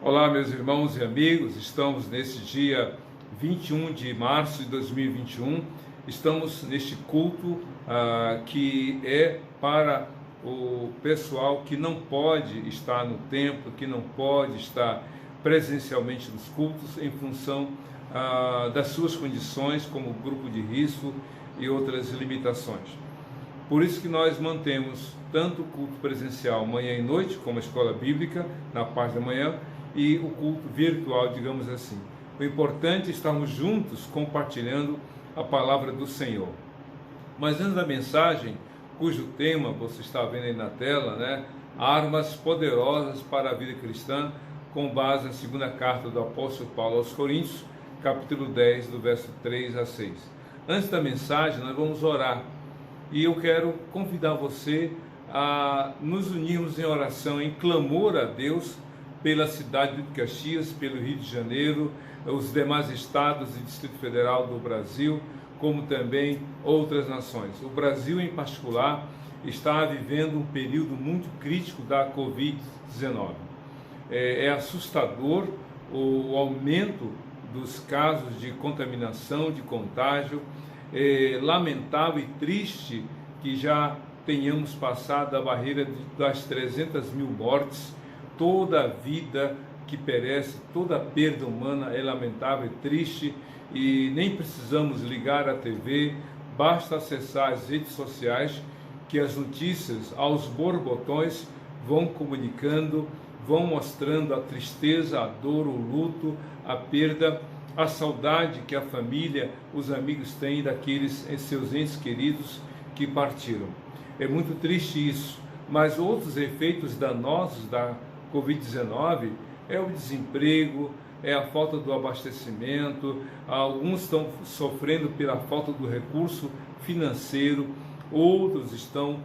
Olá, meus irmãos e amigos, estamos nesse dia 21 de março de 2021, estamos neste culto que é para o pessoal que não pode estar no templo, que não pode estar presencialmente nos cultos em função das suas condições como grupo de risco e outras limitações. Por isso que nós mantemos tanto o culto presencial manhã e noite, como a escola bíblica, na parte da manhã, e o culto virtual, digamos assim. O importante é estarmos juntos compartilhando a palavra do Senhor. Mas antes da mensagem, cujo tema você está vendo aí na tela, né? Armas poderosas para a vida cristã, com base na segunda carta do apóstolo Paulo aos Coríntios, capítulo 10, do verso 3 a 6. Antes da mensagem, nós vamos orar. E eu quero convidar você a nos unirmos em oração, em clamor a Deus pela cidade de Caxias, pelo Rio de Janeiro, os demais estados e Distrito Federal do Brasil, como também outras nações. O Brasil, em particular, está vivendo um período muito crítico da Covid-19. É assustador o aumento dos casos de contaminação, de contágio. É lamentável e triste que já tenhamos passado a barreira das 300 mil mortes. Toda a vida que perece, toda a perda humana é lamentável e triste, e nem precisamos ligar a TV, basta acessar as redes sociais que as notícias aos borbotões vão comunicando, vão mostrando a tristeza, a dor, o luto, a perda, a saudade que a família, os amigos têm daqueles seus entes queridos que partiram. É muito triste isso, mas outros efeitos danosos da Covid-19 é o desemprego, é a falta do abastecimento, alguns estão sofrendo pela falta do recurso financeiro, outros estão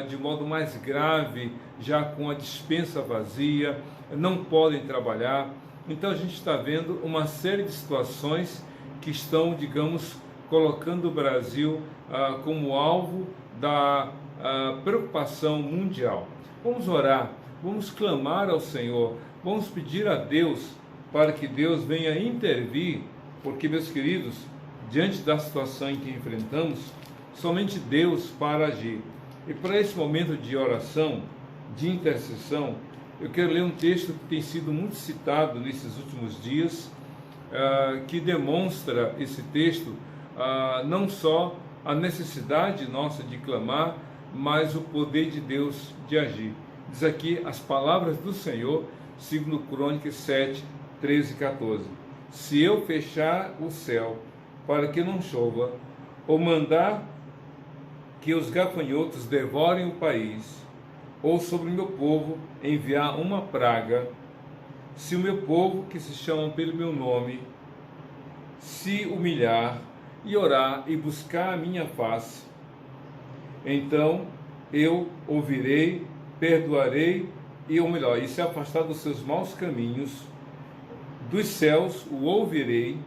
de modo mais grave, já com a despensa vazia, não podem trabalhar. Então a gente está vendo uma série de situações que estão, digamos, colocando o Brasil como alvo da preocupação mundial. Vamos orar, vamos clamar ao Senhor, vamos pedir a Deus para que Deus venha intervir, porque, meus queridos, diante da situação em que enfrentamos, somente Deus para agir. E para esse momento de oração, de intercessão, eu quero ler um texto que tem sido muito citado nesses últimos dias, que demonstra esse texto não só a necessidade nossa de clamar, mas o poder de Deus de agir. Diz aqui as palavras do Senhor, segundo Crônicas 7, 13 e 14. Se eu fechar o céu para que não chova, ou mandar que os gafanhotos devorem o país, ou sobre o meu povo enviar uma praga, se o meu povo, que se chama pelo meu nome, se humilhar e orar e buscar a minha face, então eu ouvirei, perdoarei e se afastar dos seus maus caminhos, dos céus o ouvirei,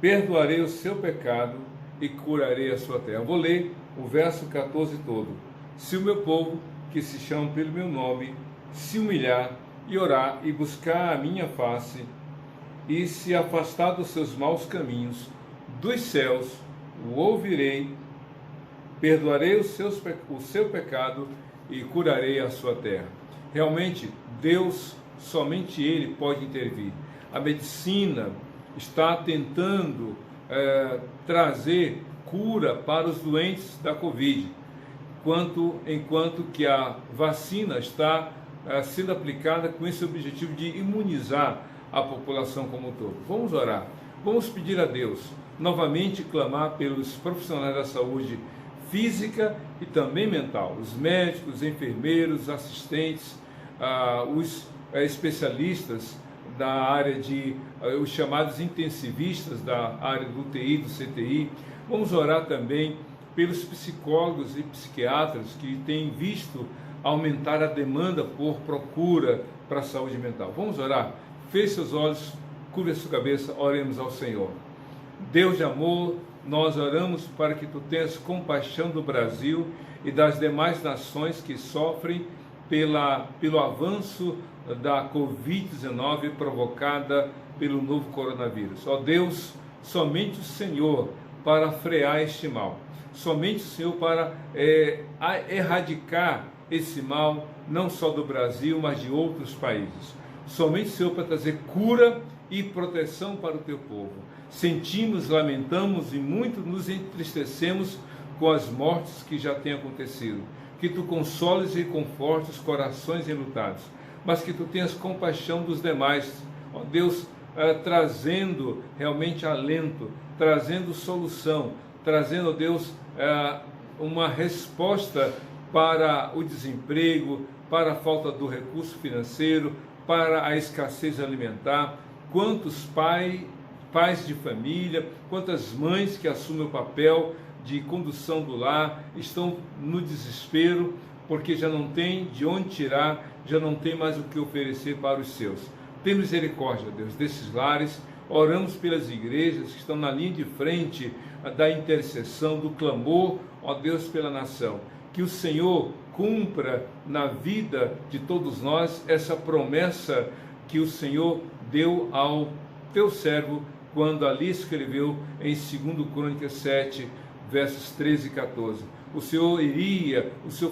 perdoarei o seu pecado e curarei a sua terra. Vou ler o verso 14 todo. Se o meu povo, que se chama pelo meu nome, se humilhar e orar e buscar a minha face, e se afastar dos seus maus caminhos, dos céus o ouvirei, perdoarei o seu pecado e curarei a sua terra. Realmente, Deus, somente Ele pode intervir. A medicina está tentando trazer cura para os doentes da Covid, enquanto que a vacina está sendo aplicada com esse objetivo de imunizar a população como um todo. Vamos orar, vamos pedir a Deus, novamente clamar pelos profissionais da saúde física e também mental, os médicos, enfermeiros, assistentes, os especialistas da área os chamados intensivistas da área do UTI, do CTI. Vamos orar também pelos psicólogos e psiquiatras que têm visto aumentar a demanda por procura para a saúde mental. Vamos orar? Feche seus olhos, curve a sua cabeça, oremos ao Senhor. Deus de amor, nós oramos para que Tu tenhas compaixão do Brasil e das demais nações que sofrem pelo avanço da Covid-19 provocada pelo novo coronavírus. Ó Deus, somente o Senhor para frear este mal, somente o Senhor para erradicar esse mal, não só do Brasil, mas de outros países. Somente o Senhor para trazer cura e proteção para o teu povo. Sentimos, lamentamos e muito nos entristecemos com as mortes que já têm acontecido. Que tu consoles e confortes os corações enlutados, mas que tu tenhas compaixão dos demais, ó Deus, trazendo realmente alento, trazendo solução, trazendo, ó Deus, uma resposta para o desemprego, para a falta do recurso financeiro, para a escassez alimentar. Quantos pais de família, quantas mães que assumem o papel de condução do lar estão no desespero, porque já não tem de onde tirar, já não tem mais o que oferecer para os seus. Tem misericórdia, Deus, desses lares. Oramos pelas igrejas que estão na linha de frente da intercessão, do clamor, ó Deus, pela nação. Que o Senhor cumpra na vida de todos nós essa promessa que o Senhor deu ao teu servo quando ali escreveu em 2 Crônicas 7, versos 13 e 14. O Senhor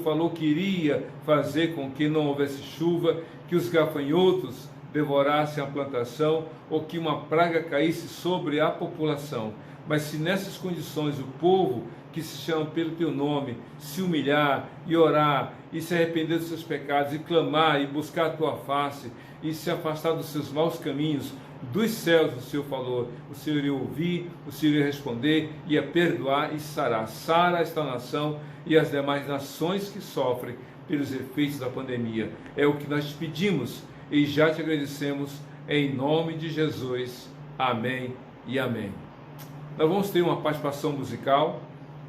falou que iria fazer com que não houvesse chuva, que os gafanhotos devorassem a plantação ou que uma praga caísse sobre a população. Mas se nessas condições o povo que se chama pelo teu nome se humilhar e orar e se arrepender dos seus pecados e clamar e buscar a tua face e se afastar dos seus maus caminhos, dos céus o Senhor falou, o Senhor iria ouvir, o Senhor iria responder, ia perdoar e sarar. Sara esta nação e as demais nações que sofrem pelos efeitos da pandemia. É o que nós te pedimos e já te agradecemos em nome de Jesus. Amém e amém. Nós vamos ter uma participação musical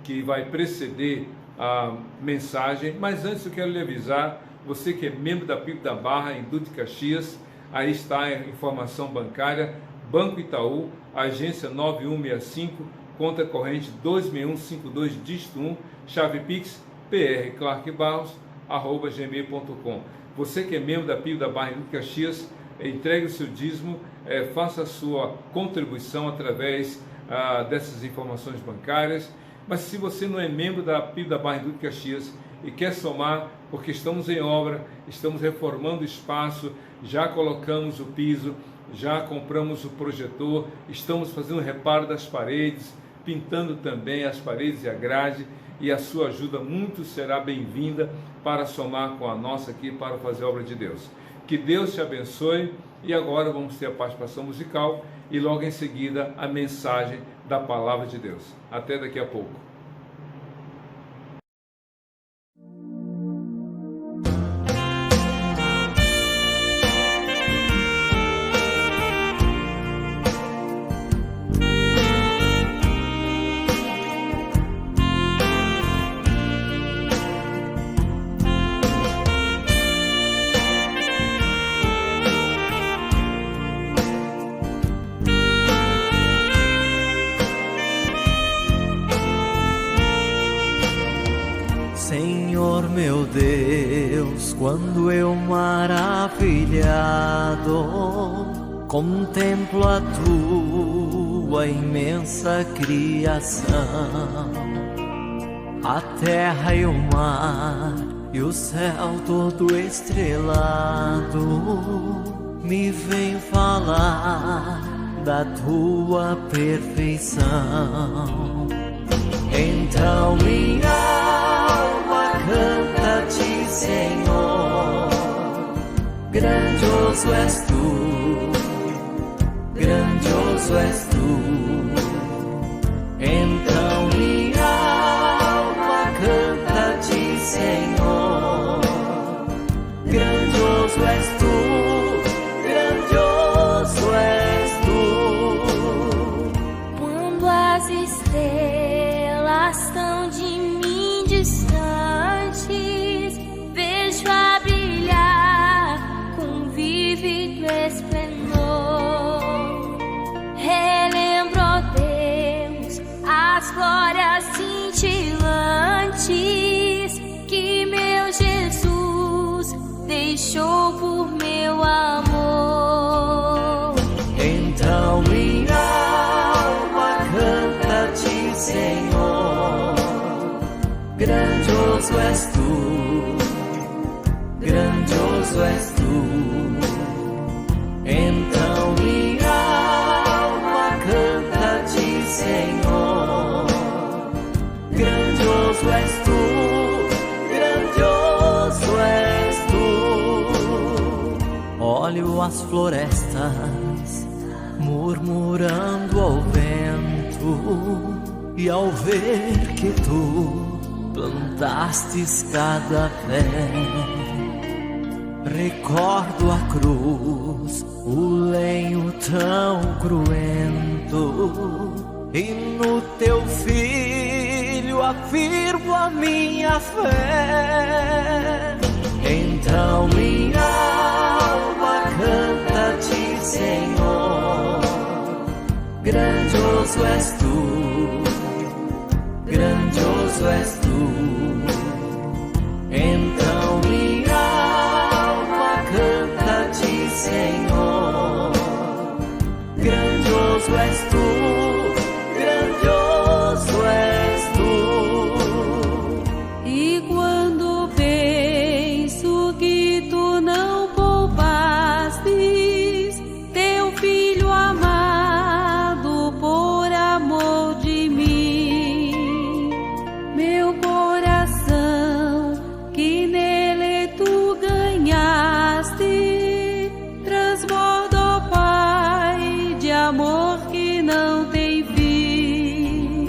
que vai preceder a mensagem, mas antes eu quero lhe avisar, você que é membro da PIB da Barra, em Duque de Caxias, aí está a informação bancária, Banco Itaú, agência 9165, conta corrente 26152, dígito 1, chave Pix, prclarkbarros@gmail.com. Você que é membro da PIB da Barra, em Duque de Caxias, entregue o seu dízimo, faça a sua contribuição através dessas informações bancárias. Mas se você não é membro da PIB da Barra, em Duque de Caxias, e quer somar, porque estamos em obra, estamos reformando o espaço, já colocamos o piso, já compramos o projetor, estamos fazendo reparo das paredes, pintando também as paredes e a grade, e a sua ajuda muito será bem-vinda para somar com a nossa aqui para fazer a obra de Deus. Que Deus te abençoe, e agora vamos ter a participação musical e logo em seguida a mensagem da palavra de Deus. Até daqui a pouco. Senhor meu Deus, quando eu maravilhado contemplo a tua imensa criação, a terra e o mar e o céu todo estrelado, me vem falar da tua perfeição. Então minha alma canta-te, Senhor, grandioso és tu, grandioso és tu. Então minha alma canta-te, Senhor, grandioso és tu, grandioso és tu. Quando as estrelas estão de mim distantes, vejo a brilhar com vívido esplendor. Relembro, ó Deus, as glórias cintilantes que meu Jesus grandioso és tu, grandioso és tu. Então minha alma canta-te, Senhor. Grandioso és tu, grandioso és tu. Olho as florestas murmurando ao vento, e ao ver que tu plantastes cada pé, recordo a cruz, o lenho tão cruento, e no teu filho afirmo a minha fé. Então minha alma canta-te, Senhor. Grandioso és tu, grandioso és tu. Então minha alma canta-te, Senhor. Grandioso és tu, grandioso és tu. E quando penso que tu não poupastes teu filho amado por amor de mim, meu coração que nele tu ganhaste transborda, ó Pai, de amor que não tem fim.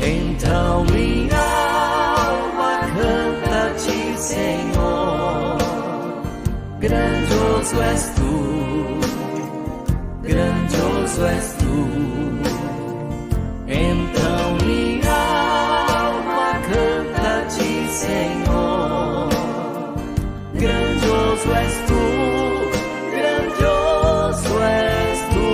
Então minha alma canta-te, Senhor. Grandioso és tu, grandioso és tu. Então minha alma canta-te, Senhor. Grandioso és tu, grandioso és tu.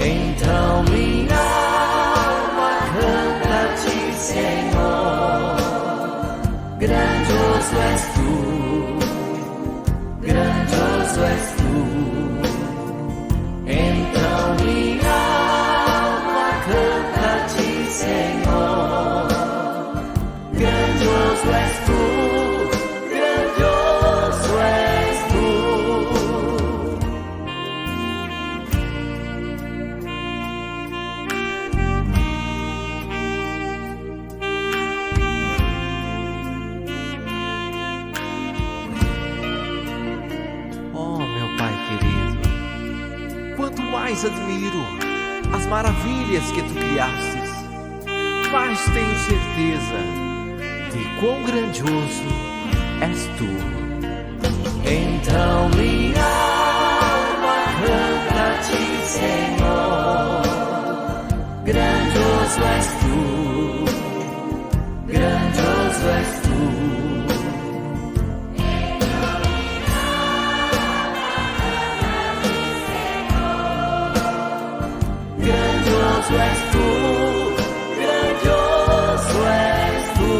Então minha alma canta-te, Senhor. Grandioso és tu, grandioso és tu. Então minha alma canta-te, Senhor. Grandioso és tu, grandioso és tu. Oh, meu Pai querido, quanto mais admiro as maravilhas que tu criastes, mais tenho certeza de quão grandioso és tu. Então minha alma canta-te, Senhor. Grandioso és tu, grandioso és tu. Grandioso és tu, grandioso és tu.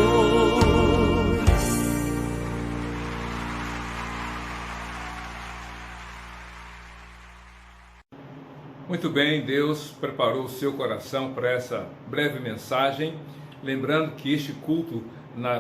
Muito bem, Deus preparou o seu coração para essa breve mensagem. Lembrando que este culto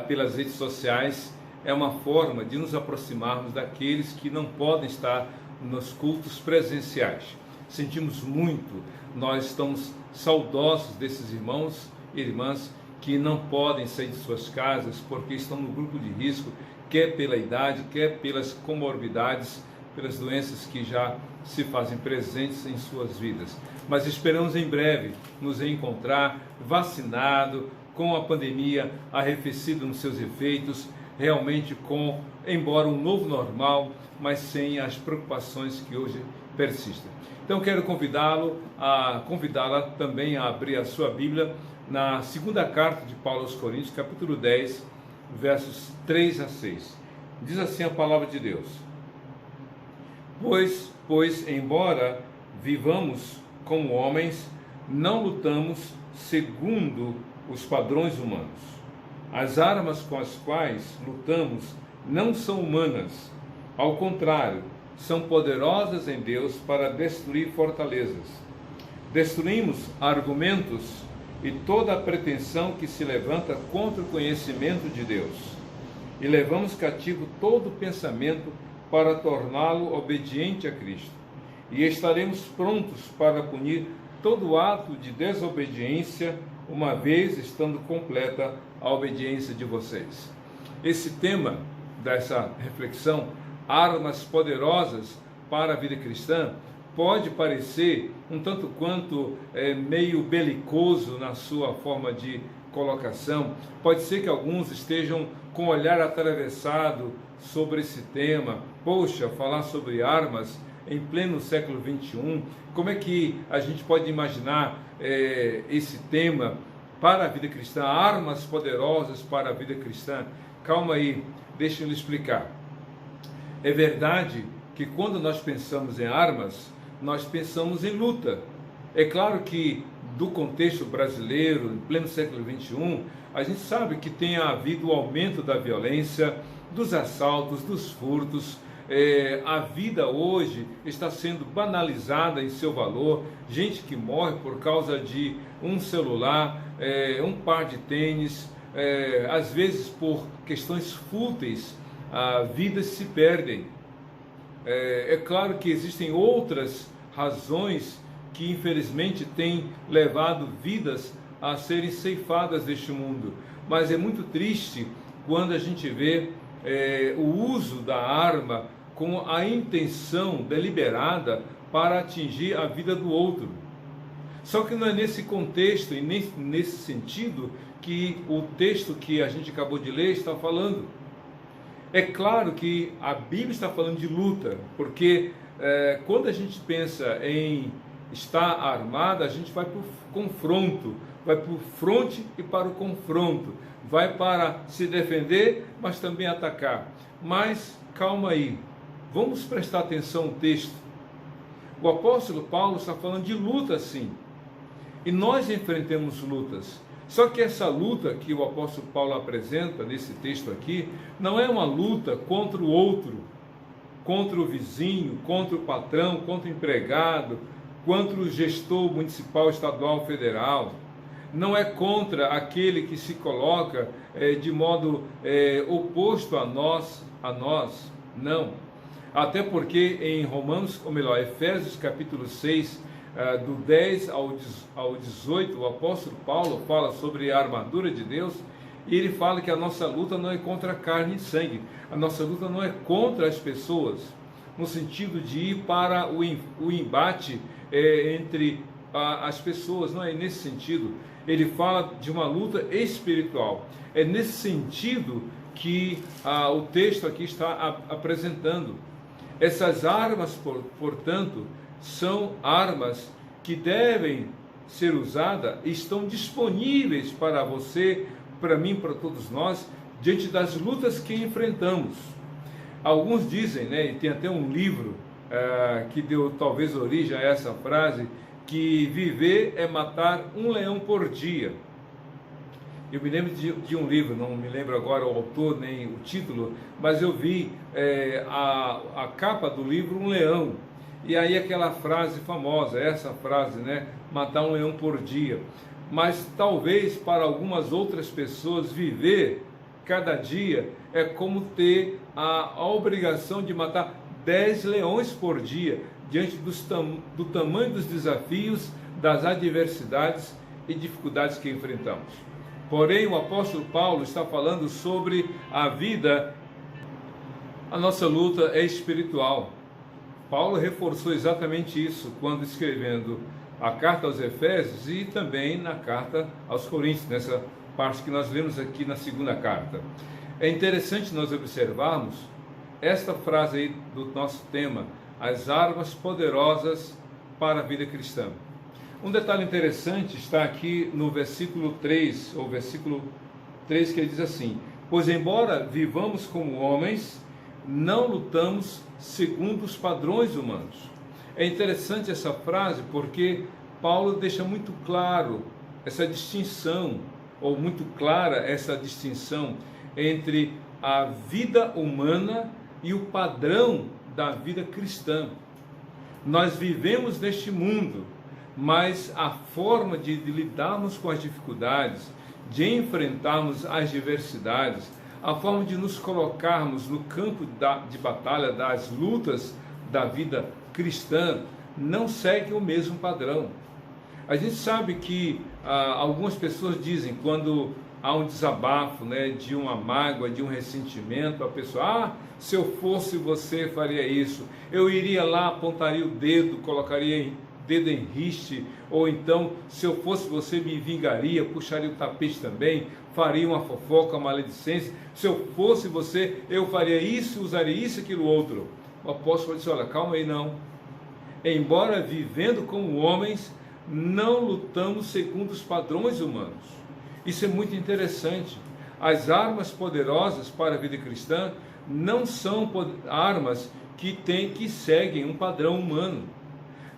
pelas redes sociais é uma forma de nos aproximarmos daqueles que não podem estar nos cultos presenciais. Sentimos muito, nós estamos saudosos desses irmãos e irmãs que não podem sair de suas casas porque estão no grupo de risco, quer pela idade, quer pelas comorbidades, pelas doenças que já se fazem presentes em suas vidas. Mas esperamos em breve nos encontrar vacinado, com a pandemia arrefecida nos seus efeitos, realmente embora um novo normal, mas sem as preocupações que hoje persistem. Então quero convidá-la também a abrir a sua Bíblia na segunda carta de Paulo aos Coríntios, capítulo 10, versos 3 a 6. Diz assim a palavra de Deus: Pois embora vivamos como homens, não lutamos segundo os padrões humanos. As armas com as quais lutamos não são humanas. Ao contrário, são poderosas em Deus para destruir fortalezas. Destruímos argumentos e toda a pretensão que se levanta contra o conhecimento de Deus. E levamos cativo todo pensamento para torná-lo obediente a Cristo. E estaremos prontos para punir todo ato de desobediência, uma vez estando completa a obediência de vocês. Esse tema dessa reflexão, armas poderosas para a vida cristã, pode parecer um tanto quanto meio belicoso na sua forma de colocação. Pode ser que alguns estejam com o olhar atravessado sobre esse tema. Poxa, falar sobre armas em pleno século XXI, como é que a gente pode imaginar esse tema para a vida cristã, armas poderosas para a vida cristã? Calma aí, deixa eu lhe explicar. É verdade que quando nós pensamos em armas, nós pensamos em luta. É claro que do contexto brasileiro, em pleno século XXI, a gente sabe que tem havido o aumento da violência, dos assaltos, dos furtos. A vida hoje está sendo banalizada em seu valor. Gente que morre por causa de um celular, um par de tênis, às vezes por questões fúteis, vidas se perdem. É claro que existem outras razões que infelizmente têm levado vidas a serem ceifadas deste mundo, mas é muito triste quando a gente vê o uso da arma com a intenção deliberada para atingir a vida do outro. Só que não é nesse contexto e nesse sentido que o texto que a gente acabou de ler está falando. É claro que a Bíblia está falando de luta, porque quando a gente pensa em estar armada, a gente vai para o confronto, vai para o fronte e para o confronto, vai para se defender, mas também atacar. Mas calma aí, vamos prestar atenção no texto. O apóstolo Paulo está falando de luta, sim, e nós enfrentamos lutas. Só que essa luta que o apóstolo Paulo apresenta nesse texto aqui, não é uma luta contra o outro, contra o vizinho, contra o patrão, contra o empregado, contra o gestor municipal, estadual, federal. Não é contra aquele que se coloca de modo oposto a nós, não. Até porque em Efésios capítulo 6, do 10 ao 18, o apóstolo Paulo fala sobre a armadura de Deus, e ele fala que a nossa luta não é contra carne e sangue, a nossa luta não é contra as pessoas, no sentido de ir para o embate entre as pessoas, não é nesse sentido. Ele fala de uma luta espiritual. É nesse sentido que o texto aqui está apresentando. Essas armas, portanto, são armas que devem ser usadas e estão disponíveis para você, para mim, para todos nós, diante das lutas que enfrentamos. Alguns dizem, e tem até um livro que deu talvez origem a essa frase, que viver é matar um leão por dia. Eu me lembro de um livro, não me lembro agora o autor nem o título, mas eu vi a capa do livro, um leão. E aí aquela frase famosa, essa frase, matar um leão por dia. Mas talvez para algumas outras pessoas viver cada dia é como ter a obrigação de matar 10 leões por dia, diante do tamanho dos desafios, das adversidades e dificuldades que enfrentamos. Porém, o apóstolo Paulo está falando sobre a vida. A nossa luta é espiritual. Paulo reforçou exatamente isso quando escrevendo a carta aos Efésios e também na carta aos Coríntios, nessa parte que nós lemos aqui na segunda carta. É interessante nós observarmos esta frase aí do nosso tema, as armas poderosas para a vida cristã. Um detalhe interessante está aqui no versículo 3, ou versículo 3, que ele diz assim: pois embora vivamos como homens, não lutamos segundo os padrões humanos. É interessante essa frase porque Paulo deixa muito claro essa distinção, ou muito clara essa distinção entre a vida humana e o padrão da vida cristã. Nós vivemos neste mundo, mas a forma de lidarmos com as dificuldades, de enfrentarmos as diversidades, a forma de nos colocarmos no campo de batalha das lutas da vida cristã, não segue o mesmo padrão. A gente sabe que algumas pessoas dizem, quando há um desabafo, né, de uma mágoa, de um ressentimento, a pessoa, se eu fosse você faria isso, eu iria lá, apontaria o dedo, colocaria dedo em riste, ou então, se eu fosse você, me vingaria, puxaria o tapete também, faria uma fofoca, uma maledicência, se eu fosse você, eu faria isso, usaria isso, aquilo, outro. O apóstolo disse, olha, calma aí, não. Embora vivendo como homens, não lutamos segundo os padrões humanos. Isso é muito interessante. As armas poderosas para a vida cristã não são armas que seguem um padrão humano.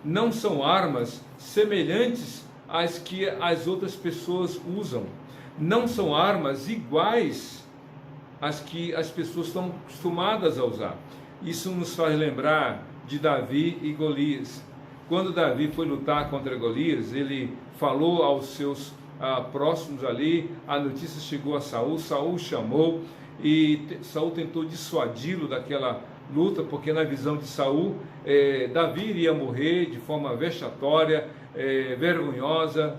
Não são armas semelhantes às que as outras pessoas usam. Não são armas iguais às que as pessoas estão acostumadas a usar. Isso nos faz lembrar de Davi e Golias. Quando Davi foi lutar contra Golias, ele falou aos seus próximos ali, a notícia chegou a Saul, Saul chamou e Saul tentou dissuadi-lo daquela luta, porque na visão de Saul, Davi iria morrer de forma vexatória, vergonhosa,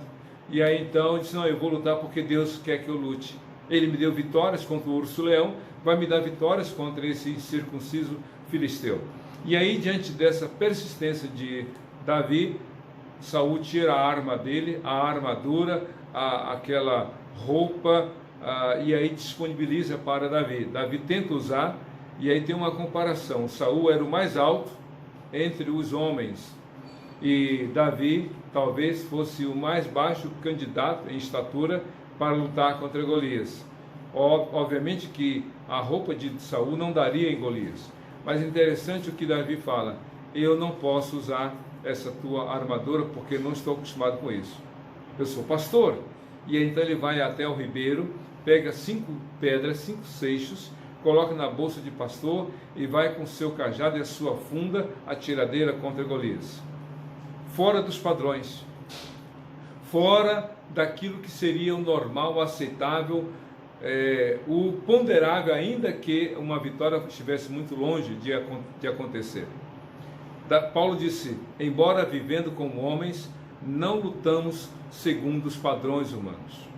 e aí então disse, não, eu vou lutar porque Deus quer que eu lute. Ele me deu vitórias contra o urso-leão, vai me dar vitórias contra esse incircunciso filisteu. E aí, diante dessa persistência de Davi, Saul tira a arma dele, a armadura, aquela roupa, e aí disponibiliza para Davi. Davi tenta usar, e aí tem uma comparação. Saul era o mais alto entre os homens, e Davi talvez fosse o mais baixo candidato em estatura para lutar contra Golias. Obviamente que a roupa de Saul não daria em Golias, mas interessante o que Davi fala, eu não posso usar essa tua armadura porque não estou acostumado com isso. Eu sou pastor. E então ele vai até o ribeiro, pega 5 pedras, 5 seixos, coloca na bolsa de pastor e vai com seu cajado e a sua funda, a tiradeira contra Golias. Fora dos padrões, fora daquilo que seria o normal, o aceitável, o ponderável, ainda que uma vitória estivesse muito longe de acontecer. Paulo disse, embora vivendo como homens, não lutamos segundo os padrões humanos.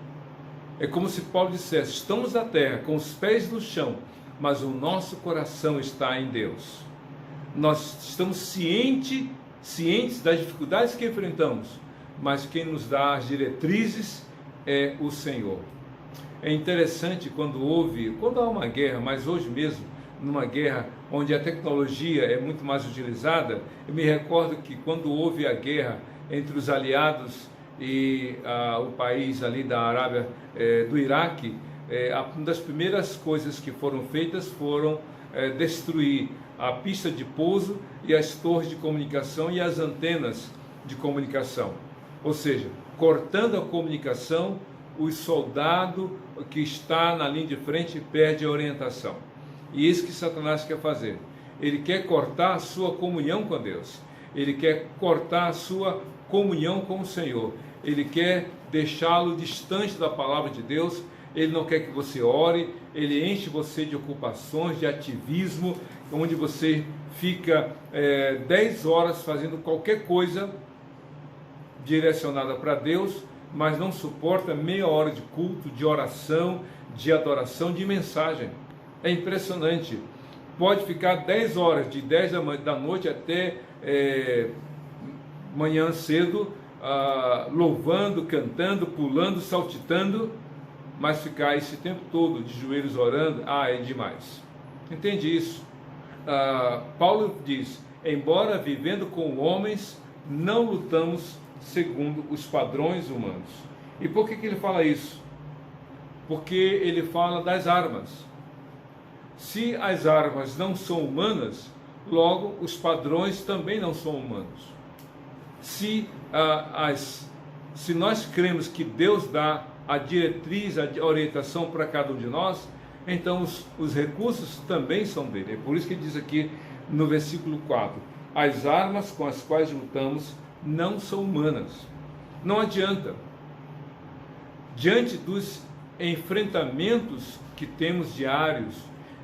É como se Paulo dissesse, estamos na terra, com os pés no chão, mas o nosso coração está em Deus. Nós estamos cientes das dificuldades que enfrentamos, mas quem nos dá as diretrizes é o Senhor. É interessante quando há uma guerra, mas hoje mesmo, numa guerra onde a tecnologia é muito mais utilizada, eu me recordo que quando houve a guerra entre os aliados e o país ali da Arábia, do Iraque, uma das primeiras coisas que foram feitas foram destruir a pista de pouso e as torres de comunicação e as antenas de comunicação. Ou seja, cortando a comunicação, o soldado que está na linha de frente perde a orientação. E isso que Satanás quer fazer. Ele quer cortar a sua comunhão com Deus. Ele quer cortar a sua comunhão com o Senhor. Ele quer deixá-lo distante da palavra de Deus. Ele não quer que você ore. Ele enche você de ocupações, de ativismo, onde você fica 10 horas fazendo qualquer coisa direcionada para Deus, mas não suporta meia hora de culto, de oração, de adoração, de mensagem. É impressionante. Pode ficar 10 horas, de 10 da noite até manhã cedo, louvando, cantando, pulando, saltitando, mas ficar esse tempo todo de joelhos orando, é demais. Entende isso? Paulo diz, embora vivendo com homens, não lutamos segundo os padrões humanos. E por que ele fala isso? Porque ele fala das armas. Se as armas não são humanas, logo os padrões também não são humanos. Se nós cremos que Deus dá a diretriz, a orientação para cada um de nós, então os recursos também são dele. É por isso que ele diz aqui no versículo 4, as armas com as quais lutamos não são humanas. Não adianta. Diante dos enfrentamentos que temos diários,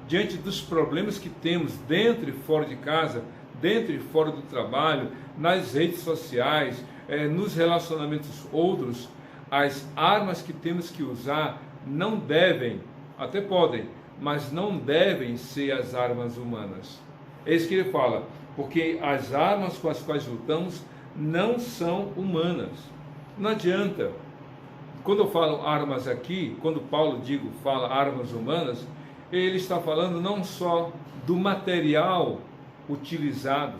diante dos problemas que temos dentro e fora de casa, dentro e fora do trabalho, nas redes sociais, nos relacionamentos outros, as armas que temos que usar não devem, até podem, mas não devem ser as armas humanas. É isso que ele fala, porque as armas com as quais lutamos não são humanas. Não adianta. Quando eu falo armas aqui, quando Paulo fala armas humanas, ele está falando não só do material utilizado,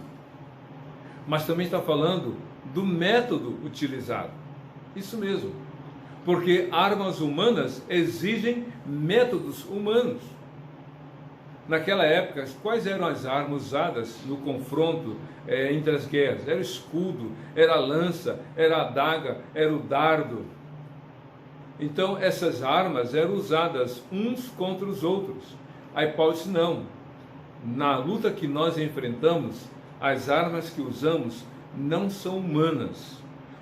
mas também está falando do método utilizado. Isso mesmo. Porque armas humanas exigem métodos humanos. Naquela época, quais eram as armas usadas no confronto entre as guerras? Era o escudo, era a lança, era a adaga, era o dardo. Então essas armas eram usadas uns contra os outros. Aí Paulo disse, não, na luta que nós enfrentamos, as armas que usamos não são humanas.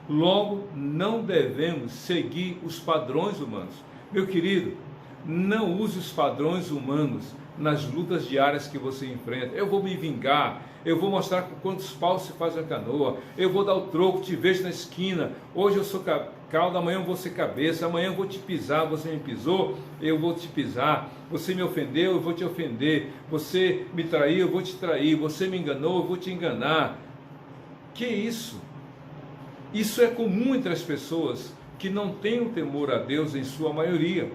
Logo, não devemos seguir os padrões humanos. Meu querido, não use os padrões humanos nas lutas diárias que você enfrenta. Eu vou me vingar, eu vou mostrar com quantos paus se faz a canoa, eu vou dar o troco, te vejo na esquina, hoje eu sou cauda, amanhã eu vou ser cabeça, amanhã eu vou te pisar, você me pisou, eu vou te pisar, você me ofendeu, eu vou te ofender, você me traiu, eu vou te trair, você me enganou, eu vou te enganar. Que isso? Isso é comum entre as pessoas que não têm o temor a Deus em sua maioria.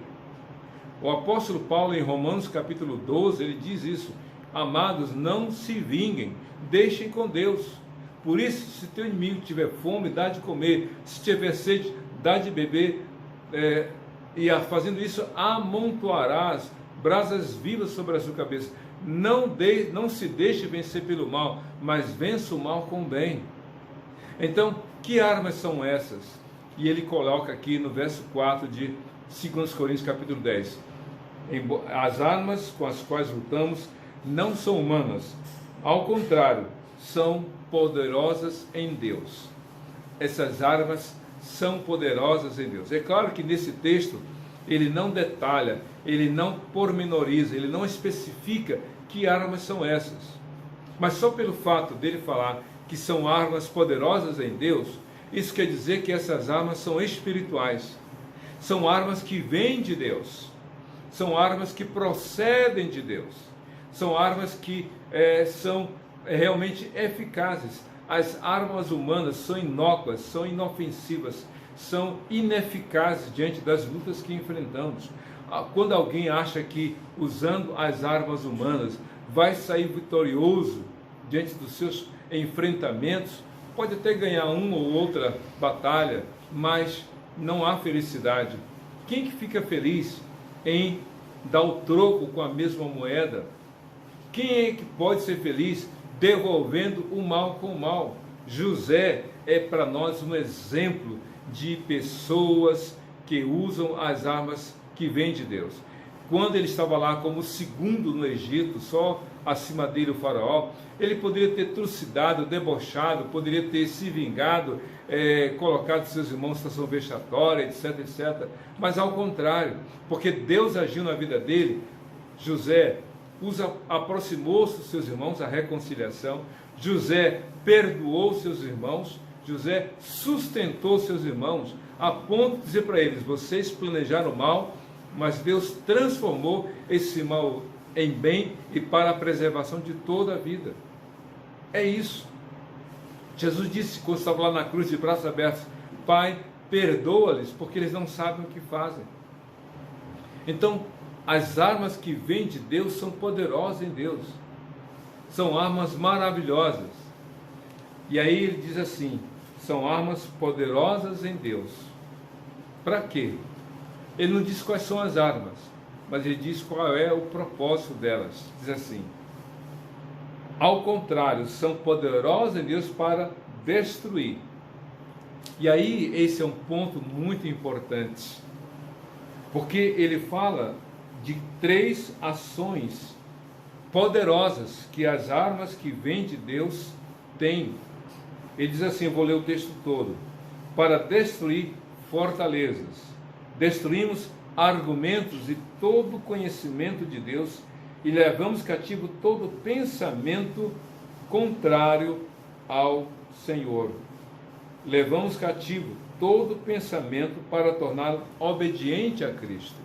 O apóstolo Paulo, em Romanos capítulo 12, ele diz isso: amados, não se vinguem, deixem com Deus. Por isso, se teu inimigo tiver fome, dá de comer, se tiver sede, dá de beber, e fazendo isso, amontoarás brasas vivas sobre a sua cabeça. Não se deixe vencer pelo mal, mas vença o mal com o bem. Então, que armas são essas? E ele coloca aqui no verso 4 de 2 Coríntios capítulo 10. As armas com as quais lutamos não são humanas, ao contrário, são poderosas em Deus. Essas armas são poderosas em Deus. É claro que nesse texto ele não detalha, ele não pormenoriza, ele não especifica que armas são essas. Mas só pelo fato dele falar que são armas poderosas em Deus, isso quer dizer que essas armas são espirituais. São armas que vêm de Deus. São armas que procedem de Deus. São armas que são realmente eficazes. As armas humanas são inócuas, são inofensivas, são ineficazes diante das lutas que enfrentamos. Quando alguém acha que usando as armas humanas vai sair vitorioso diante dos seus enfrentamentos, pode até ganhar uma ou outra batalha, mas não há felicidade. Quem que fica feliz em dar o troco com a mesma moeda? Quem é que pode ser feliz devolvendo o mal com o mal? José é para nós um exemplo de pessoas que usam as armas que vêm de Deus. Quando ele estava lá como segundo no Egito, só acima dele o faraó, ele poderia ter trucidado, debochado, poderia ter se vingado, colocado seus irmãos em situação vexatória, etc, etc. Mas ao contrário, porque Deus agiu na vida dele, José aproximou-se dos seus irmãos, a reconciliação. José perdoou seus irmãos, José sustentou seus irmãos, a ponto de dizer para eles: vocês planejaram mal, mas Deus transformou esse mal em bem e para a preservação de toda a vida. É isso. Jesus disse, quando estava lá na cruz de braços abertos: Pai, perdoa-lhes, porque eles não sabem o que fazem. Então, as armas que vêm de Deus são poderosas em Deus. São armas maravilhosas. E aí ele diz assim: são armas poderosas em Deus. Para quê? Ele não diz quais são as armas. mas ele diz qual é o propósito delas. Diz assim: ao contrário, são poderosas em Deus para destruir. E aí, esse é um ponto muito importante, porque ele fala de 3 ações poderosas que as armas que vêm de Deus têm. Ele diz assim, eu vou ler o texto todo: para destruir fortalezas. Destruímos argumentos e todo conhecimento de Deus e levamos cativo todo pensamento contrário ao Senhor. Levamos cativo todo pensamento para torná-lo obediente a Cristo.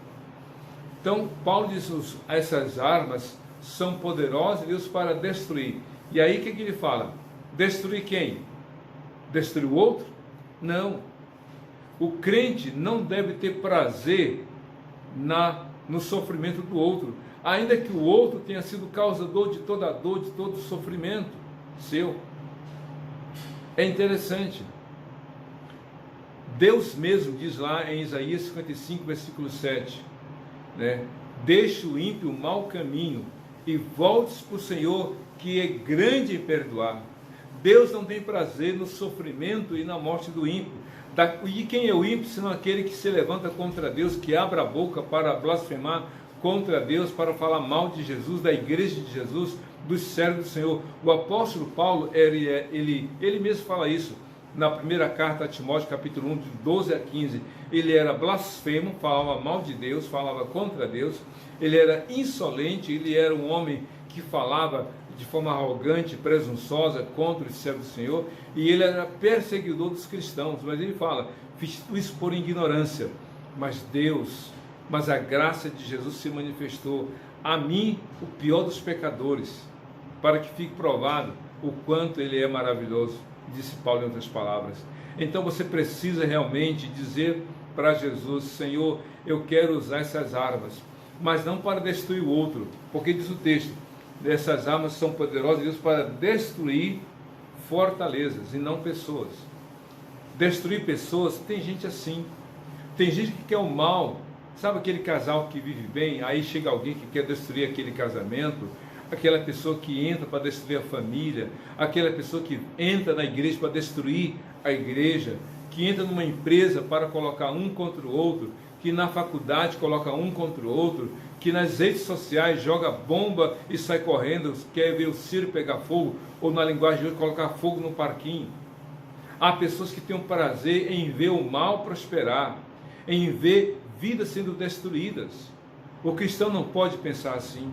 Então, Paulo diz que essas armas são poderosas, Deus, para destruir. E aí o que ele fala? Destruir quem? Destruir o outro? Não. O crente não deve ter prazer no sofrimento do outro, ainda que o outro tenha sido causador de toda a dor, de todo o sofrimento seu. É interessante. Deus mesmo diz lá em Isaías 55, versículo 7, né? Deixe o ímpio o mau caminho e volte-se para o Senhor, que é grande em perdoar. Deus não tem prazer no sofrimento e na morte do ímpio. E quem é o ímpio, senão aquele que se levanta contra Deus, que abre a boca para blasfemar contra Deus, para falar mal de Jesus, da igreja de Jesus, dos servos do Senhor. O apóstolo Paulo, ele mesmo fala isso na primeira carta a Timóteo, capítulo 1, de 12 a 15. Ele era blasfemo, falava mal de Deus, falava contra Deus. Ele era insolente, ele era um homem que falava de forma arrogante, presunçosa contra os servos do Senhor, e ele era perseguidor dos cristãos. Mas ele fala, fiz isso por ignorância, mas a graça de Jesus se manifestou a mim, o pior dos pecadores, para que fique provado o quanto ele é maravilhoso, disse Paulo em outras palavras. Então você precisa realmente dizer para Jesus: Senhor, eu quero usar essas armas, mas não para destruir o outro, porque diz o texto, essas armas são poderosas Deus para destruir fortalezas e não pessoas. Destruir pessoas, tem gente assim, tem gente que quer o mal. Sabe aquele casal que vive bem, aí chega alguém que quer destruir aquele casamento, aquela pessoa que entra para destruir a família, aquela pessoa que entra na igreja para destruir a igreja, que entra numa empresa para colocar um contra o outro, que na faculdade coloca um contra o outro, que nas redes sociais joga bomba e sai correndo, quer ver o circo pegar fogo, ou na linguagem de hoje, colocar fogo no parquinho. Há pessoas que têm um prazer em ver o mal prosperar, em ver vidas sendo destruídas. O cristão não pode pensar assim.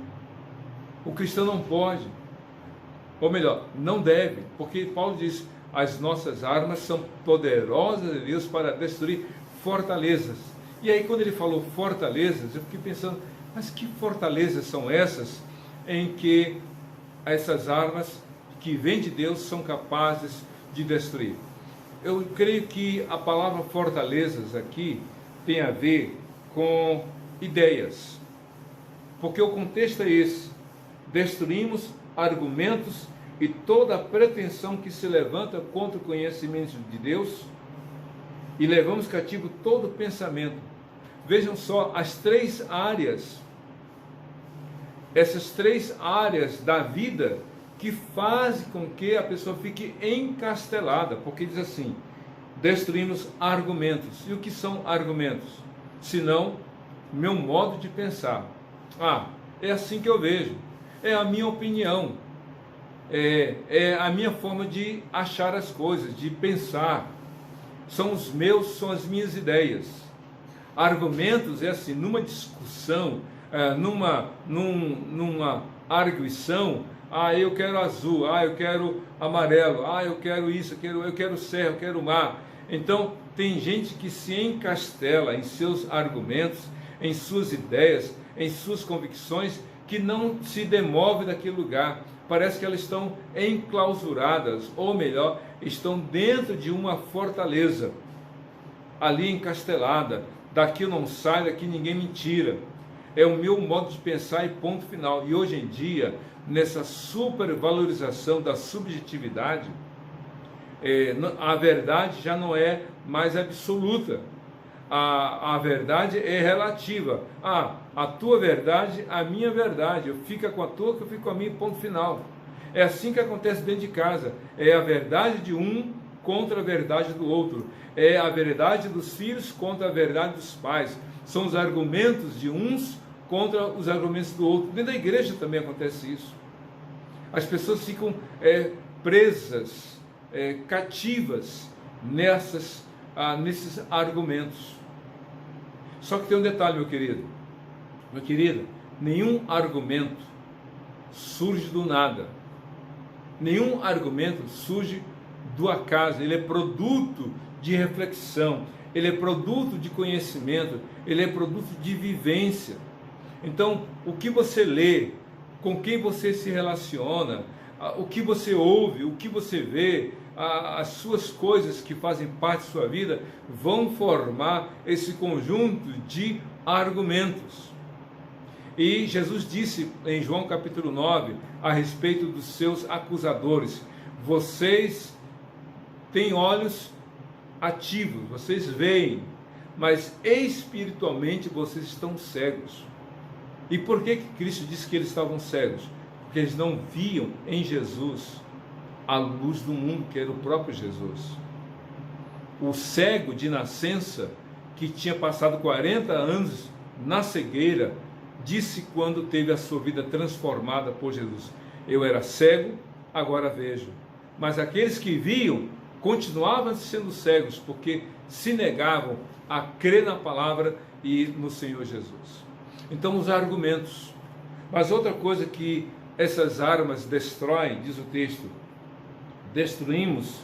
O cristão não pode, ou melhor, não deve, porque Paulo diz, as nossas armas são poderosas de Deus para destruir fortalezas. E aí quando ele falou fortalezas, eu fiquei pensando, mas que fortalezas são essas em que essas armas que vêm de Deus são capazes de destruir? Eu creio que a palavra fortalezas aqui tem a ver com ideias, porque o contexto é esse: destruímos argumentos e toda a pretensão que se levanta contra o conhecimento de Deus e levamos cativo todo pensamento. Vejam só as 3 áreas, essas 3 áreas da vida que fazem com que a pessoa fique encastelada, porque diz assim, destruímos argumentos. E o que são argumentos? Senão, meu modo de pensar. É assim que eu vejo, é a minha opinião, é a minha forma de achar as coisas, de pensar, são as minhas ideias. Argumentos é assim, numa discussão, numa arguição, eu quero azul, eu quero amarelo, eu quero isso, eu quero céu, eu quero mar. Então, tem gente que se encastela em seus argumentos, em suas ideias, em suas convicções, que não se demove daquele lugar. Parece que elas estão enclausuradas, ou melhor, estão dentro de uma fortaleza, ali encastelada. Daqui eu não saio, daqui ninguém me tira. É o meu modo de pensar e ponto final. E hoje em dia, nessa supervalorização da subjetividade, a verdade já não é mais absoluta. a verdade é relativa. A tua verdade, a minha verdade. Eu fico com a tua, que eu fico com a minha, ponto final. É assim que acontece dentro de casa. É a verdade de um contra a verdade do outro. É a verdade dos filhos contra a verdade dos pais. São os argumentos de uns contra os argumentos do outro. Dentro da igreja também acontece isso. As pessoas ficam presas, cativas nesses argumentos. Só que tem um detalhe, meu querido. Meu querido, nenhum argumento surge do nada. Nenhum argumento surge do acaso. Ele é produto de reflexão. Ele é produto de conhecimento. Ele é produto de vivência. Então, o que você lê, com quem você se relaciona, o que você ouve, o que você vê, as suas coisas que fazem parte da sua vida, vão formar esse conjunto de argumentos. E Jesus disse em João capítulo 9, a respeito dos seus acusadores: vocês têm olhos ativos, vocês veem, mas espiritualmente vocês estão cegos. E por que Cristo disse que eles estavam cegos? Porque eles não viam em Jesus a luz do mundo, que era o próprio Jesus. O cego de nascença, que tinha passado 40 anos na cegueira, disse quando teve a sua vida transformada por Jesus: eu era cego, agora vejo. Mas aqueles que viam continuavam sendo cegos, porque se negavam a crer na palavra e no Senhor Jesus. Então, os argumentos. Mas outra coisa que essas armas destroem, diz o texto: destruímos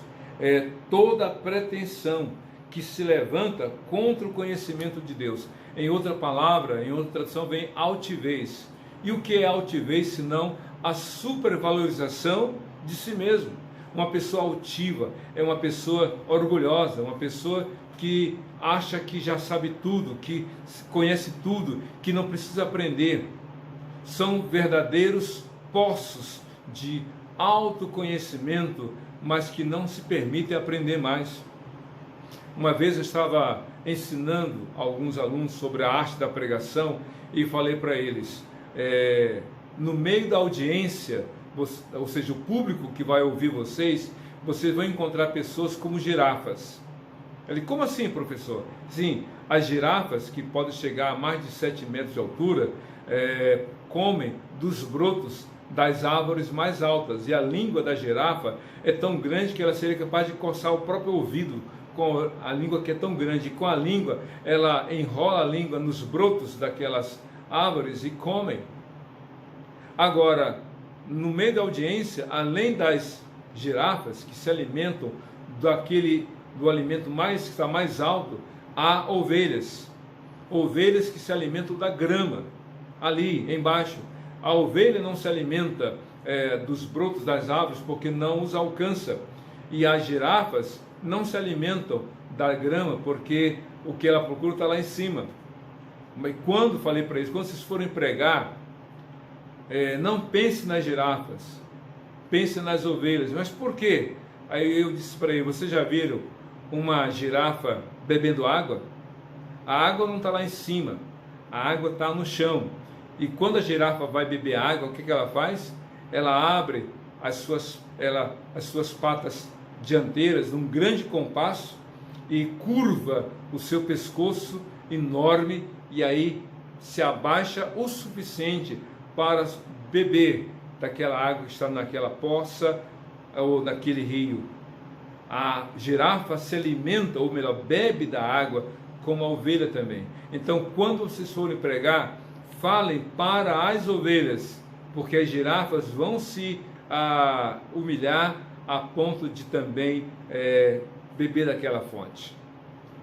toda a pretensão que se levanta contra o conhecimento de Deus. Em outra palavra, em outra tradução, vem altivez. E o que é altivez, senão a supervalorização de si mesmo? Uma pessoa altiva é uma pessoa orgulhosa, uma pessoa que acha que já sabe tudo, que conhece tudo, que não precisa aprender. São verdadeiros poços de autoconhecimento, mas que não se permitem aprender mais. Uma vez eu estava ensinando alguns alunos sobre a arte da pregação e falei para eles, no meio da audiência, ou seja, o público que vai ouvir vocês vão encontrar pessoas como girafas. Ele: como assim, professor? Sim, as girafas, que podem chegar a mais de 7 metros de altura, comem dos brotos das árvores mais altas, e a língua da girafa é tão grande que ela seria capaz de coçar o próprio ouvido com a língua, que é tão grande. E com a língua, ela enrola a língua nos brotos daquelas árvores e comem. Agora, no meio da audiência, além das girafas que se alimentam do alimento que está mais alto, há ovelhas que se alimentam da grama, ali embaixo. A ovelha não se alimenta dos brotos das árvores, porque não os alcança, e as girafas não se alimentam da grama, porque o que ela procura está lá em cima. Mas quando falei para eles, quando vocês forem pregar, não pense nas girafas, pense nas ovelhas. Mas por quê? Aí eu disse para eles: vocês já viram uma girafa bebendo água? A água não está lá em cima, a água está no chão. E quando a girafa vai beber água, o que ela faz? Ela abre as suas patas dianteiras num grande compasso e curva o seu pescoço enorme, e aí se abaixa o suficiente para beber daquela água que está naquela poça ou naquele rio. A girafa se alimenta, ou melhor, bebe da água, como a ovelha também. Então, quando vocês forem pregar, falem para as ovelhas, porque as girafas vão se humilhar a ponto de também beber daquela fonte.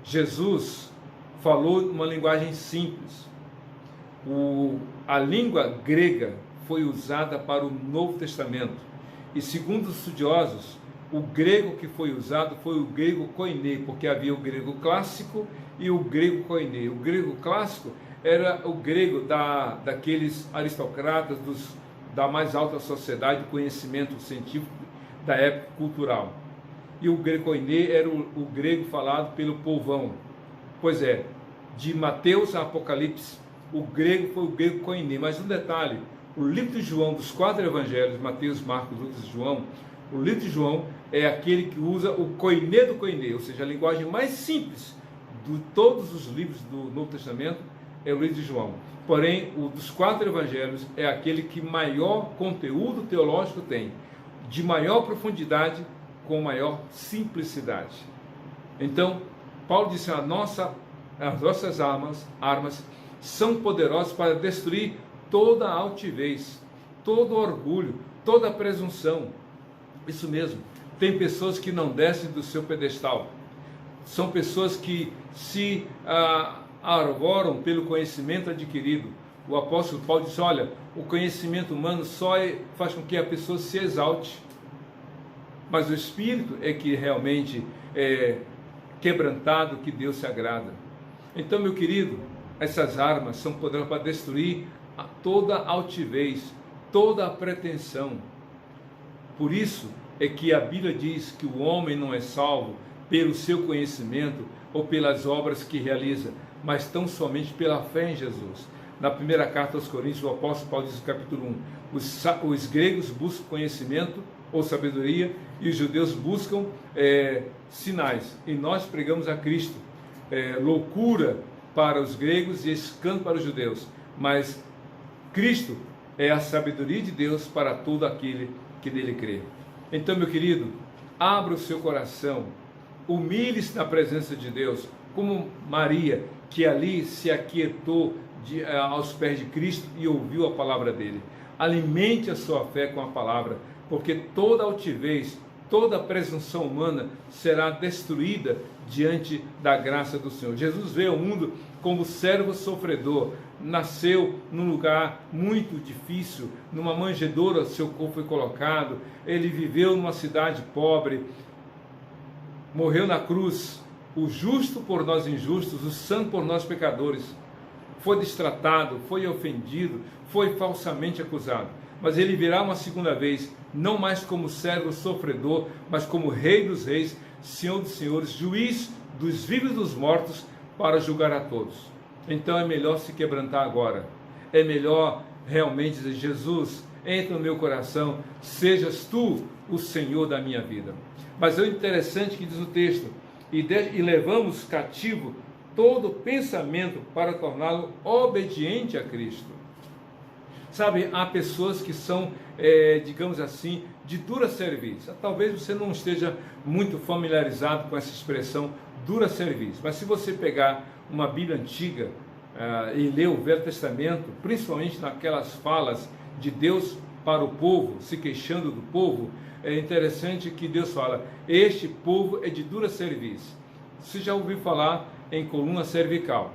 Jesus falou uma linguagem simples. A língua grega foi usada para o Novo Testamento, e segundo os estudiosos, o grego que foi usado foi o grego koiné, porque havia o grego clássico e o grego koiné. O grego clássico era o grego daqueles aristocratas da mais alta sociedade, do conhecimento científico da época cultural. E o grego koiné era o grego falado pelo povão. Pois é, de Mateus a Apocalipse, o grego foi o grego koiné. Mas um detalhe, o livro de João, dos 4 evangelhos, Mateus, Marcos, Lucas e João, o livro de João é aquele que usa o koiné do koiné, ou seja, a linguagem mais simples de todos os livros do Novo Testamento é o livro de João. Porém, o dos 4 evangelhos é aquele que maior conteúdo teológico tem, de maior profundidade, com maior simplicidade. Então, Paulo disse, as nossas armas são poderosas para destruir toda a altivez, todo orgulho, toda a presunção. Isso mesmo, tem pessoas que não descem do seu pedestal. São pessoas que se arvoram pelo conhecimento adquirido. O apóstolo Paulo disse, olha, o conhecimento humano só faz com que a pessoa se exalte. Mas o Espírito é que realmente é quebrantado, que Deus se agrada. Então, meu querido, essas armas são poderosas para destruir toda a altivez, toda a pretensão. Por isso é que a Bíblia diz que o homem não é salvo pelo seu conhecimento ou pelas obras que realiza, mas tão somente pela fé em Jesus. Na primeira carta aos Coríntios, o apóstolo Paulo diz no capítulo 1, os gregos buscam conhecimento ou sabedoria e os judeus buscam sinais. E nós pregamos a Cristo, loucura para os gregos e escândalo para os judeus. Mas Cristo é a sabedoria de Deus para todo aquele que nele crê. Então, meu querido, abra o seu coração, humilhe-se na presença de Deus, como Maria, que ali se aquietou aos pés de Cristo e ouviu a palavra dele. Alimente a sua fé com a palavra, porque toda altivez, toda presunção humana será destruída diante da graça do Senhor. Jesus veio ao mundo como servo sofredor, nasceu num lugar muito difícil, numa manjedoura seu corpo foi colocado, ele viveu numa cidade pobre, morreu na cruz, o justo por nós injustos, o santo por nós pecadores, foi destratado, foi ofendido, foi falsamente acusado, mas ele virá uma segunda vez, não mais como servo sofredor, mas como Rei dos Reis, Senhor dos Senhores, juiz dos vivos e dos mortos, para julgar a todos. Então é melhor se quebrantar agora, é melhor realmente dizer, Jesus, entra no meu coração, sejas tu o Senhor da minha vida. Mas é interessante que diz o texto, e levamos cativo todo pensamento para torná-lo obediente a Cristo. Sabe, há pessoas que são, digamos assim, de dura cerviz. Talvez você não esteja muito familiarizado com essa expressão dura cerviz, mas se você pegar uma Bíblia antiga e ler o Velho Testamento, principalmente naquelas falas de Deus para o povo, se queixando do povo, é interessante que Deus fala, este povo é de dura cerviz. Você já ouviu falar em coluna cervical?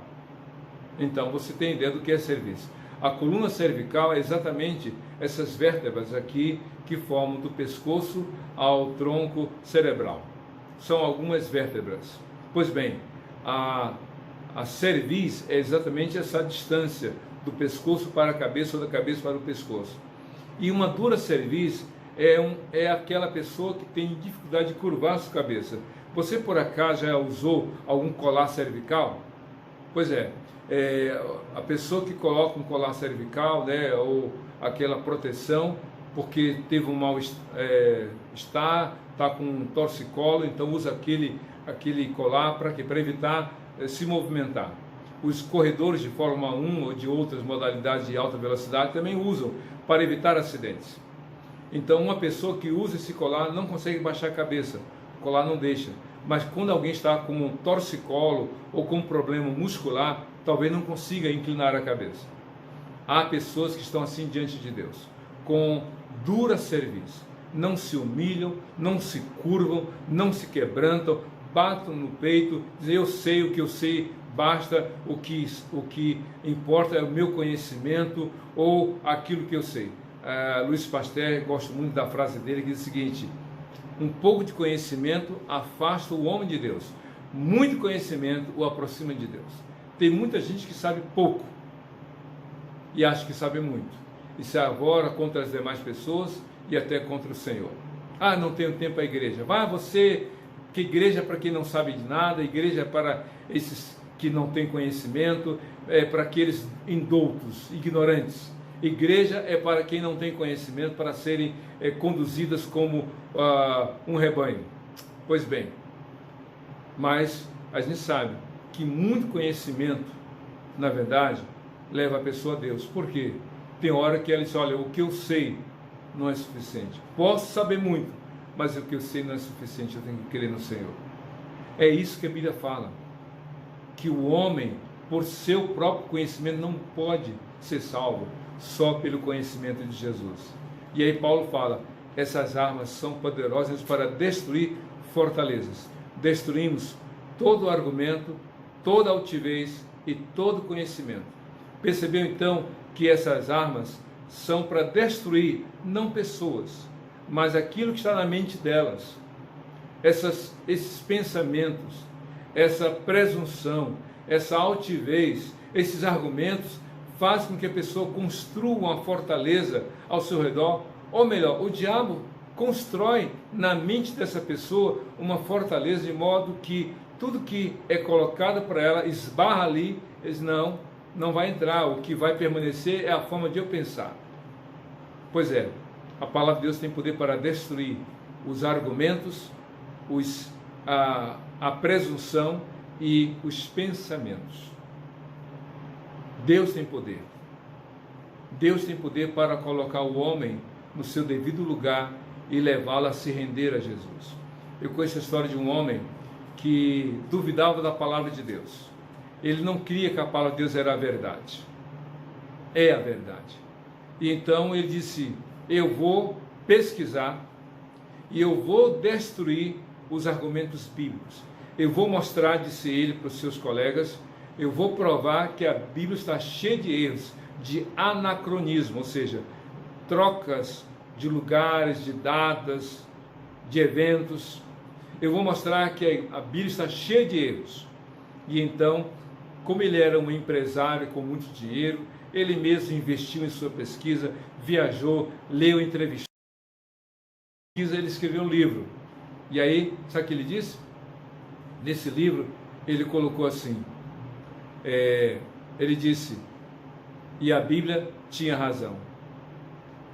Então você tem ideia do que é cerviz. A coluna cervical é exatamente essas vértebras aqui que formam do pescoço ao tronco cerebral. São algumas vértebras. Pois bem, a cerviz é exatamente essa distância do pescoço para a cabeça ou da cabeça para o pescoço. E uma dura cerviz é aquela pessoa que tem dificuldade de curvar a sua cabeça. Você por acaso já usou algum colar cervical? Pois é, a pessoa que coloca um colar cervical, né, ou aquela proteção, porque teve um mal-estar, está com um torcicolo, então usa aquele colar para evitar se movimentar. Os corredores de Fórmula 1 ou de outras modalidades de alta velocidade também usam para evitar acidentes. Então uma pessoa que usa esse colar não consegue baixar a cabeça, o colar não deixa. Mas quando alguém está com um torcicolo ou com um problema muscular, talvez não consiga inclinar a cabeça. Há pessoas que estão assim diante de Deus, com dura cerviz, não se humilham, não se curvam, não se quebrantam, batem no peito, dizem eu sei o que eu sei, basta o que importa é o meu conhecimento ou aquilo que eu sei. Luiz Pasteur, gosto muito da frase dele, que diz o seguinte, um pouco de conhecimento afasta o homem de Deus, muito conhecimento o aproxima de Deus. Tem muita gente que sabe pouco e acha que sabe muito, e se arvora contra as demais pessoas e até contra o Senhor. Não tenho tempo para a igreja. Vai você, que igreja é para quem não sabe de nada, igreja é para esses que não têm conhecimento, é para aqueles indoutos, ignorantes. Igreja é para quem não tem conhecimento, para serem conduzidas como um rebanho. Pois bem, mas a gente sabe que muito conhecimento, na verdade, leva a pessoa a Deus. Por quê? Tem hora que ela diz, olha, o que eu sei não é suficiente. Posso saber muito, mas o que eu sei não é suficiente, eu tenho que crer no Senhor. É isso que a Bíblia fala, que o homem, por seu próprio conhecimento, não pode ser salvo só pelo conhecimento de Jesus. E aí Paulo fala, essas armas são poderosas para destruir fortalezas. Destruímos todo argumento, toda altivez e todo conhecimento. Percebeu então que essas armas são para destruir não pessoas, mas aquilo que está na mente delas. Esses pensamentos, essa presunção, essa altivez, esses argumentos fazem com que a pessoa construa uma fortaleza ao seu redor, ou melhor, o diabo constrói na mente dessa pessoa uma fortaleza de modo que tudo que é colocado para ela esbarra ali, diz, não vai entrar, o que vai permanecer é a forma de eu pensar. Pois é, a palavra de Deus tem poder para destruir os argumentos, a presunção e os pensamentos. Deus tem poder. Deus tem poder para colocar o homem no seu devido lugar e levá-lo a se render a Jesus. Eu conheço a história de um homem que duvidava da palavra de Deus. Ele não cria que a palavra de Deus era a verdade. É a verdade. E então ele disse, eu vou pesquisar e eu vou destruir os argumentos bíblicos. Eu vou mostrar, disse ele para os seus colegas, eu vou provar que a Bíblia está cheia de erros, de anacronismo, ou seja, trocas de lugares, de datas, de eventos. Eu vou mostrar que a Bíblia está cheia de erros. E então, como ele era um empresário com muito dinheiro, ele mesmo investiu em sua pesquisa, viajou, leu, entrevistou, ele escreveu um livro. E aí, sabe o que ele disse? Nesse livro, ele colocou assim, ele disse, e a Bíblia tinha razão.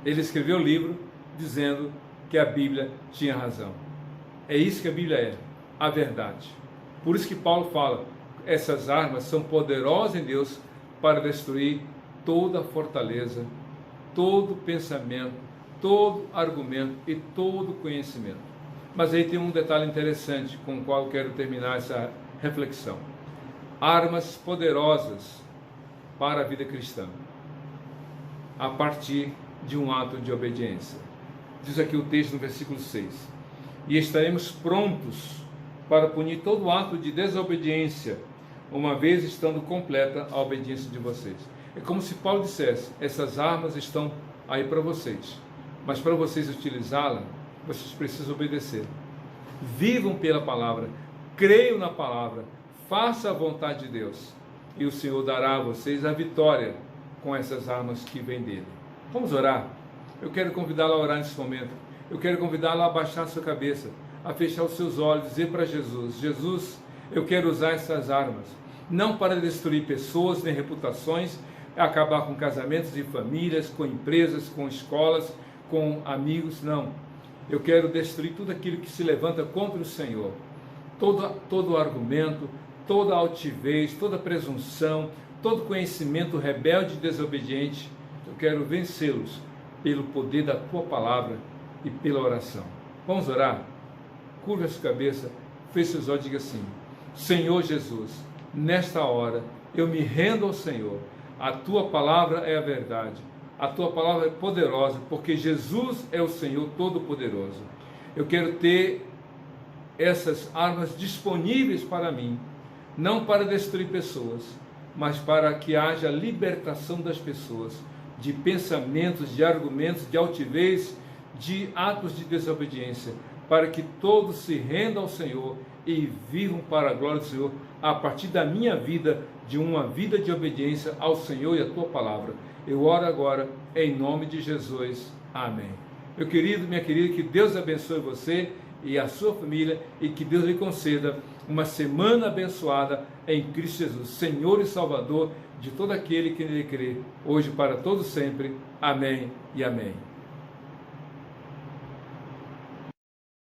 Ele escreveu o livro dizendo que a Bíblia tinha razão. É isso que a Bíblia é, a verdade. Por isso que Paulo fala, essas armas são poderosas em Deus para destruir toda fortaleza, todo pensamento, todo argumento e todo conhecimento. Mas aí tem um detalhe interessante com o qual eu quero terminar essa reflexão. Armas poderosas para a vida cristã, a partir de um ato de obediência. Diz aqui o texto no versículo 6. E estaremos prontos para punir todo ato de desobediência, uma vez estando completa a obediência de vocês. É como se Paulo dissesse, essas armas estão aí para vocês, mas para vocês utilizá-la, vocês precisam obedecer. Vivam pela palavra, creiam na palavra, façam a vontade de Deus, e o Senhor dará a vocês a vitória com essas armas que vêm dele. Vamos orar? Eu quero convidá-la a orar nesse momento. Eu quero convidá-la a abaixar a sua cabeça, a fechar os seus olhos, dizer para Jesus, Jesus, eu quero usar essas armas, não para destruir pessoas nem reputações, acabar com casamentos e famílias, com empresas, com escolas, com amigos, não. Eu quero destruir tudo aquilo que se levanta contra o Senhor. Todo argumento, toda altivez, toda presunção, todo conhecimento rebelde e desobediente, eu quero vencê-los pelo poder da Tua palavra e pela oração. Vamos orar? Curva a sua cabeça, feche seus olhos e diga assim, Senhor Jesus, nesta hora eu me rendo ao Senhor. A Tua palavra é a verdade. A Tua palavra é poderosa, porque Jesus é o Senhor Todo-Poderoso. Eu quero ter essas armas disponíveis para mim, não para destruir pessoas, mas para que haja libertação das pessoas, de pensamentos, de argumentos, de altivez, de atos de desobediência, para que todos se rendam ao Senhor e vivam para a glória do Senhor, a partir da minha vida, de uma vida de obediência ao Senhor e à Tua palavra. Eu oro agora, em nome de Jesus. Amém. Meu querido, minha querida, que Deus abençoe você e a sua família e que Deus lhe conceda uma semana abençoada em Cristo Jesus, Senhor e Salvador de todo aquele que nele crê, hoje para todo sempre. Amém e amém.